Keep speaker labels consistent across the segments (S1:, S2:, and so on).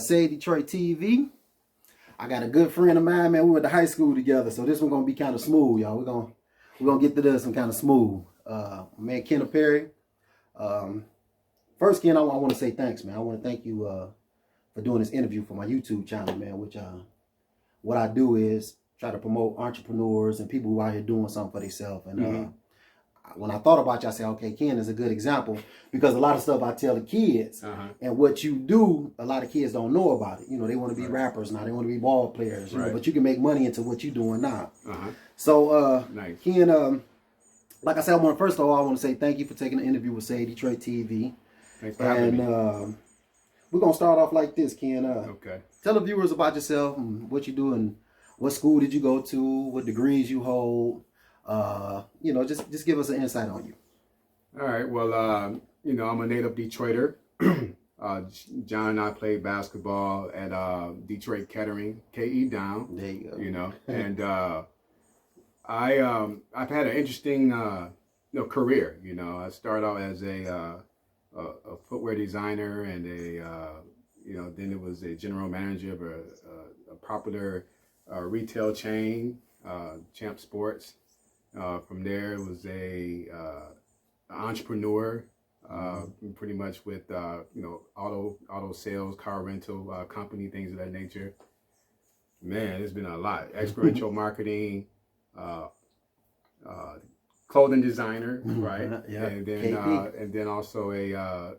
S1: S.A.V.E Detroit TV. I got a good friend of mine, man. We went to high school together, so this one's gonna be kind of smooth, y'all. We're gonna get to this one kind of smooth. Man, Kenneth Perry. First, Ken, I want to say thanks, man. I want to thank you for doing this interview for my YouTube channel, man. Which what I do is try to promote entrepreneurs and people who are out here doing something for themselves. And when I thought about you, I said, okay, Ken is a good example because a lot of stuff I tell the kids and what you do, a lot of kids don't know about it. You know, they want to be rappers now. They want to be ball players, you know, but you can make money into what you're doing now. So, nice. Ken, like I said, first of all, I want to say thank you for taking the interview with S.A.V.E Detroit TV.
S2: Thanks for having me.
S1: We're going to start off like this, Ken.
S2: Okay.
S1: Tell the viewers about yourself and what you do and what school did you go to, what degrees you hold. You know, just give us an insight on you.
S2: All right. Well, you know, I'm a native Detroiter. John and I played basketball at Detroit Kettering, KE down.
S1: There you go.
S2: You know, and I've had an interesting career. You know, I started out as a footwear designer and then it was a general manager of a popular retail chain, Champ Sports. From there, it was an entrepreneur, pretty much with auto sales, car rental company, things of that nature. Man, it's been a lot. Experiential marketing, clothing designer, right?
S1: Yeah.
S2: And then also a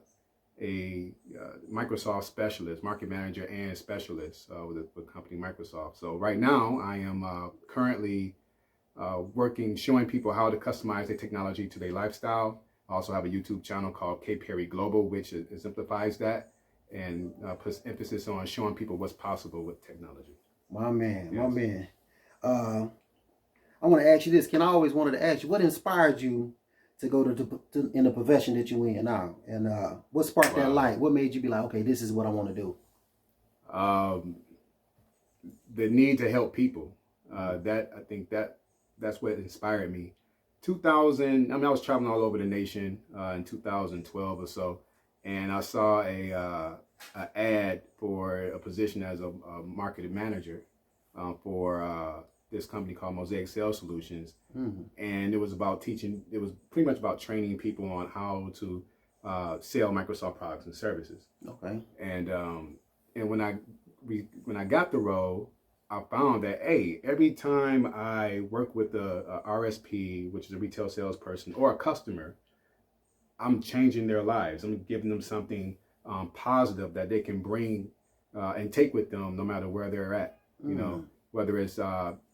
S2: Microsoft specialist, market manager and specialist with the company Microsoft. So right now, I am currently working, showing people how to customize their technology to their lifestyle. I also have a YouTube channel called K Perry Global, which exemplifies that and puts emphasis on showing people what's possible with technology.
S1: My man, yes. My man. I want to ask you this. Ken, I always wanted to ask you, what inspired you to go to in the profession that you're in now? And what sparked that light? What made you be like, okay, this is what I want to do?
S2: The need to help people. I think that's what inspired me. I was traveling all over the nation in 2012 or so, and I saw a ad for a position as a marketing manager for this company called Mosaic Sales Solutions, and it was about teaching. It was pretty much about training people on how to sell Microsoft products and services.
S1: Okay.
S2: And when I got the role, I found that, every time I work with a RSP, which is a retail salesperson, or a customer, I'm changing their lives. I'm giving them something positive that they can bring and take with them no matter where they're at. You know, whether it's,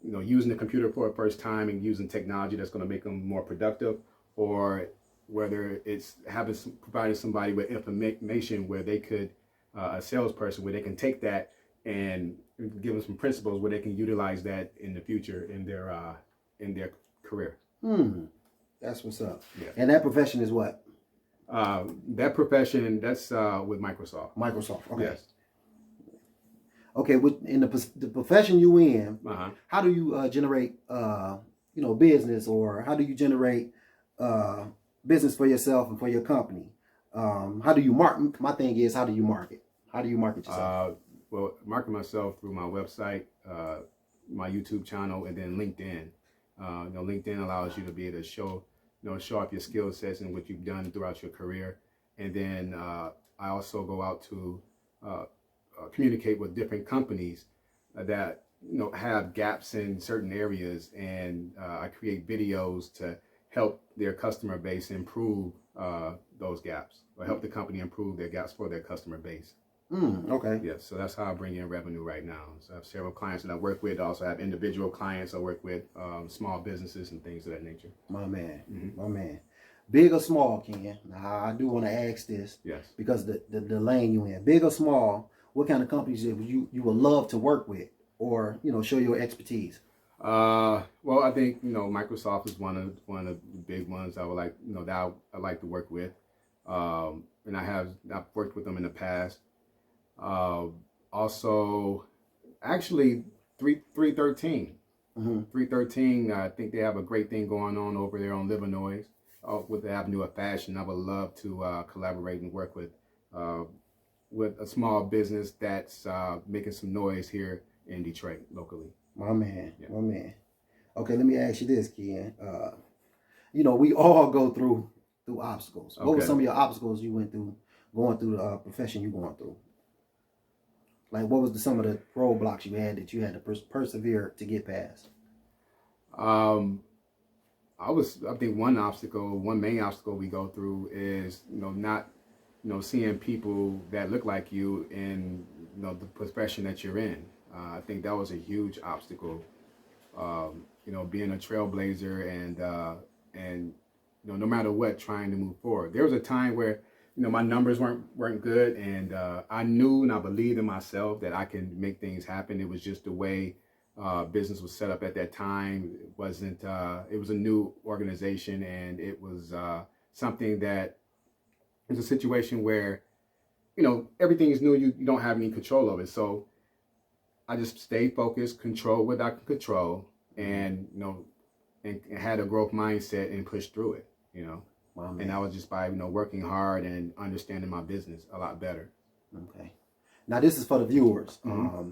S2: using the computer for the first time and using technology that's going to make them more productive, or whether it's providing somebody with information where they could, a salesperson, where they can take that and give them some principles where they can utilize that in the future in their career.
S1: That's what's up.
S2: Yeah.
S1: And that profession is what?
S2: That profession, that's with Microsoft.
S1: Microsoft. Okay.
S2: Yes.
S1: Okay. In the profession you in, how do you generate business, or how do you generate business for yourself and for your company? How do you market? My thing is, how do you market? How do you market yourself?
S2: Well, market myself through my website, my YouTube channel, and then LinkedIn. LinkedIn allows you to be able to show off your skill sets and what you've done throughout your career. And then I also go out to communicate with different companies that have gaps in certain areas, and I create videos to help their customer base improve those gaps, or help the company improve their gaps for their customer base.
S1: Okay.
S2: Yes, so that's how I bring in revenue right now. So I have several clients that I work with. I also have individual clients I work with, small businesses and things of that nature.
S1: My man, my man. Big or small, Ken? Now, I do want to ask this.
S2: Yes.
S1: Because the lane you in. Big or small, what kind of companies you would love to work with, or show your expertise?
S2: Well, I think Microsoft is one of the big ones I would like that I like to work with, and I've worked with them in the past. Also, actually, 313. 313, I think they have a great thing going on over there on Illinois with the Avenue of Fashion. I would love to collaborate and work with with a small business that's making some noise here in Detroit locally.
S1: My man. Okay, let me ask you this, Ken. We all go through obstacles. What were some of your obstacles you went through going through the profession you're going through? Like, what was some of the roadblocks you had that you had to persevere to get past?
S2: I think one main obstacle we go through is, not, seeing people that look like you in, the profession that you're in. I think that was a huge obstacle. Being a trailblazer and no matter what, trying to move forward. There was a time where, my numbers weren't good, and I knew and I believed in myself that I can make things happen. It was just the way business was set up at that time. It wasn't. It was a new organization, and it was something that is a situation where, everything is new. You don't have any control of it. So I just stayed focused, control what I could control, and and had a growth mindset and pushed through it. And that was just by working hard and understanding my business a lot better.
S1: Okay. Now this is for the viewers.
S2: Mm-hmm.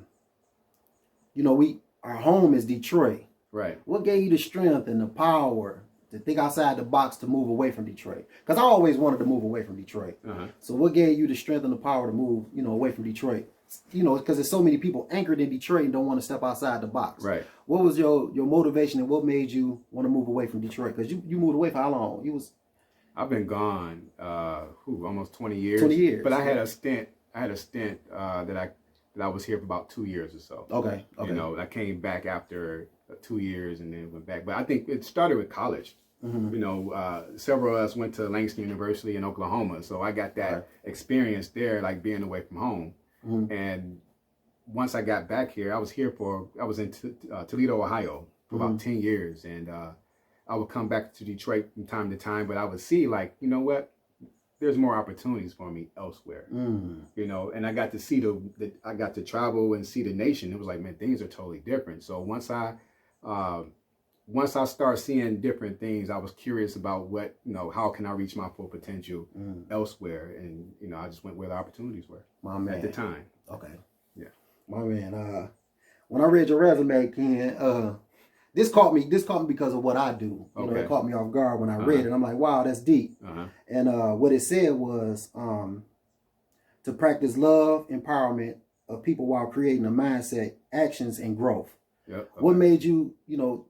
S1: Our home is Detroit.
S2: Right.
S1: What gave you the strength and the power to think outside the box to move away from Detroit? Because I always wanted to move away from Detroit.
S2: Uh-huh.
S1: So what gave you the strength and the power to move, away from Detroit? Because there's so many people anchored in Detroit and don't want to step outside the box.
S2: Right.
S1: What was your motivation and what made you want to move away from Detroit? Because you moved away for how long?
S2: I've been gone almost 20 years.
S1: 20 years.
S2: But I had a stint. That I was here for about 2 years or so.
S1: Okay.
S2: I came back after 2 years and then went back. But I think it started with college. Mm-hmm. Several of us went to Langston University in Oklahoma, so I got that experience there, like being away from home. Mm-hmm. And once I got back here, I was in Toledo, Ohio for about 10 years, and I would come back to Detroit from time to time, but I would see, like, what? There's more opportunities for me elsewhere. And I got to see I got to travel and see the nation. It was like, man, things are totally different. So once I start seeing different things, I was curious about what, how can I reach my full potential elsewhere? And, I just went where the opportunities were at the time.
S1: Okay.
S2: Yeah.
S1: My man, when I read your resume, Ken, this caught me because of what I do. It caught me off guard when I read it. I'm like, wow, that's deep. And what it said was to practice love, empowerment of people while creating a mindset, actions, and growth.
S2: Yep. Okay.
S1: What made you,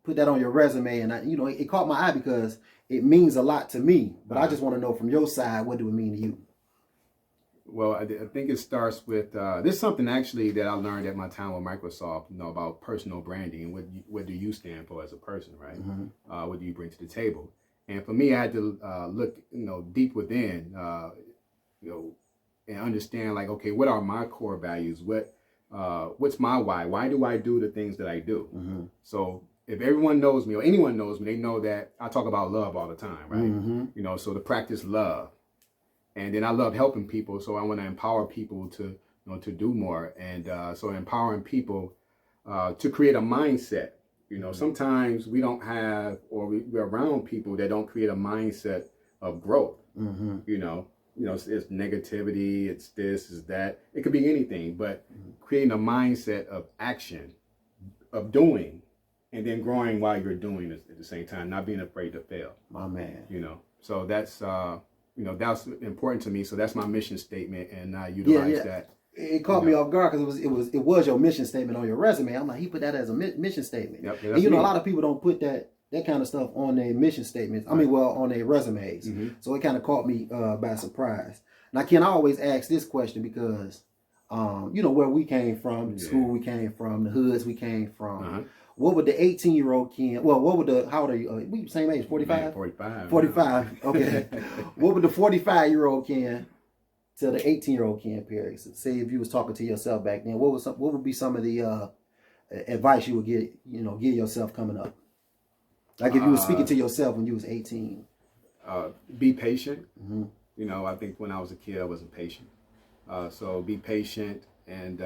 S1: put that on your resume? And it caught my eye because it means a lot to me. But I just want to know from your side, what do it mean to you?
S2: Well, I think it starts with this is something actually that I learned at my time with Microsoft. About personal branding and what do you stand for as a person, right? Mm-hmm. What do you bring to the table? And for me, I had to look, deep within, and understand, like, okay, what are my core values? What's my why? Why do I do the things that I do? Mm-hmm. So if everyone knows me or anyone knows me, they know that I talk about love all the time, right? Mm-hmm. So to practice love. And then I love helping people, so I want to empower people to, to do more. And so empowering people to create a mindset. Sometimes we don't have, or we're around people that don't create a mindset of growth. Mm-hmm. It's negativity, it's this, it's that. It could be anything, but creating a mindset of action, of doing, and then growing while you're doing it at the same time, not being afraid to fail.
S1: My man.
S2: So that's that's important to me. So that's my mission statement, and I utilize that.
S1: It caught me off guard because it was your mission statement on your resume. I'm like, he put that as a mission statement.
S2: Yep,
S1: and a lot of people don't put that kind of stuff on their mission statements. Right. On their resumes. Mm-hmm. So it kind of caught me by surprise. Now, Ken, I always ask this question because, where we came from, the school we came from, the hoods we came from. Uh-huh. What would the 18-year-old Ken, how old are you? We same age, 45?
S2: 45.
S1: 45, okay. What would the 45-year-old Ken tell the 18-year-old Ken Perry? So say if you was talking to yourself back then, what would be some of the advice you would give yourself coming up? Like if you were speaking to yourself when you was 18.
S2: Be patient.
S1: Mm-hmm.
S2: I think when I was a kid, I wasn't patient. So be patient and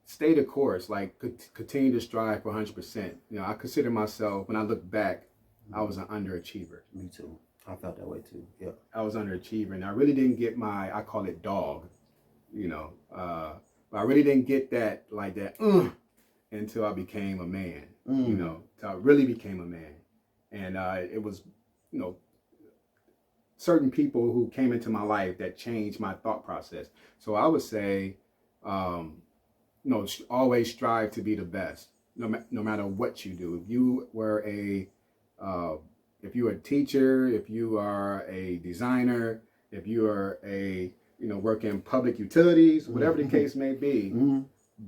S2: stay the course, like continue to strive for 100%. I consider myself, when I look back, I was an underachiever.
S1: Me too. I felt that way too. Yeah.
S2: I was underachiever, and I really didn't get I call it dog, you know. But I really didn't get that like that until I became a man, you know. Until I really became a man, and it was, you know, certain people who came into my life that changed my thought process. So I would say, you know, always strive to be the best, no matter what you do. If you were if you're a teacher, if you are a designer, if you are work in public utilities, whatever the case may be,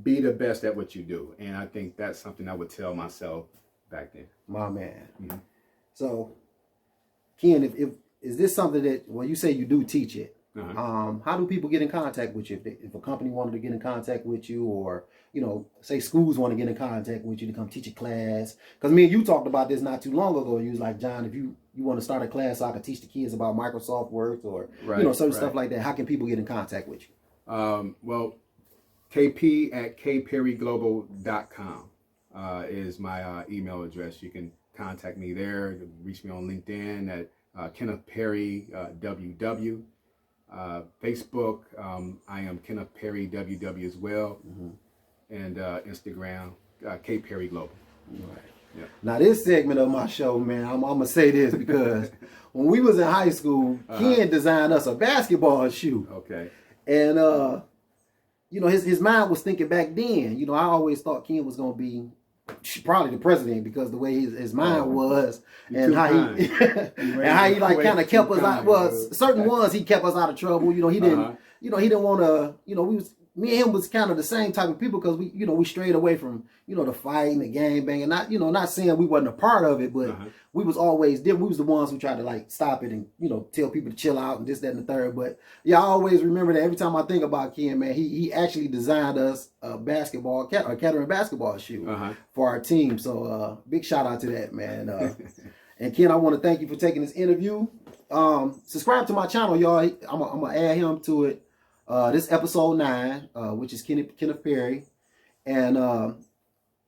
S2: be the best at what you do. And I think that's something I would tell myself back then.
S1: My man. So, Ken, if is this something that, well, you say you do teach it. How do people get in contact with you? If a company wanted to get in contact with you, or, you know, say schools want to get in contact with you to come teach a class. Because me and you talked about this not too long ago. You was like, John, if you want to start a class so I can teach the kids about Microsoft Word or, you know, certain stuff like that, how can people get in contact with you?
S2: Well, KP at kperryglobal.com is my email address. You can contact me there. You can reach me on LinkedIn at Kenneth Perry WW. Facebook, I am Kenneth Perry WW as well, and Instagram, K Perry Global.
S1: Right. Yeah. Now this segment of my show, man, I'm gonna say this because when we was in high school, Ken designed us a basketball shoe.
S2: Okay.
S1: And you know, his mind was thinking back then. You know, I always thought Ken was gonna be probably the president because the way his mind was, and how he and how he like kind of kept us out. Well, certain ones he kept us out of trouble. You know, he didn't. You know, he didn't want to. You know, me and him was kind of the same type of people because we strayed away from, you know, the fighting, the gang banging. Not saying we wasn't a part of it, but we was always there. We was the ones who tried to like stop it and, you know, tell people to chill out and this, that, and the third. But yeah, I always remember that every time I think about Ken, man, he actually designed us a Kettering basketball shoe for our team. So big shout out to that, man. And Ken, I want to thank you for taking this interview. Subscribe to my channel, y'all. I'm gonna add him to it. This episode 9, which is Kenneth Perry. And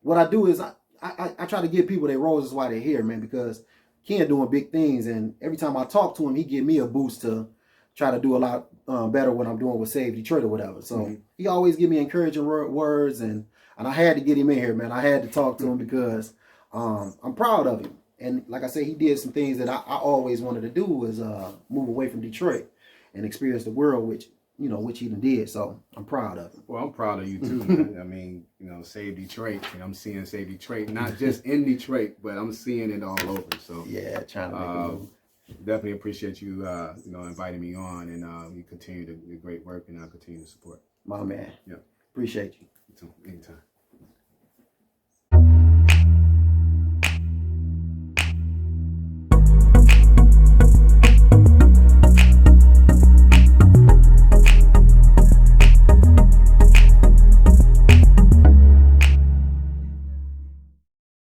S1: what I do is I try to give people their roses while they're here, man, because Ken doing big things. And every time I talk to him, he give me a boost to try to do a lot better what I'm doing with S.A.V.E. Detroit or whatever. So he always give me encouraging words. And I had to get him in here, man. I had to talk to him because I'm proud of him. And like I said, he did some things that I always wanted to do, was move away from Detroit and experience the world, which he did. So I'm proud of him.
S2: Well, I'm proud of you too, man. I mean, you know, S.A.V.E. Detroit, and I'm seeing S.A.V.E. Detroit, not just in Detroit, but I'm seeing it all over. So
S1: yeah, trying to make a move.
S2: Definitely appreciate you, inviting me on, and you continue to do great work, and I'll continue to support.
S1: My man.
S2: Yeah.
S1: Appreciate you.
S2: Anytime.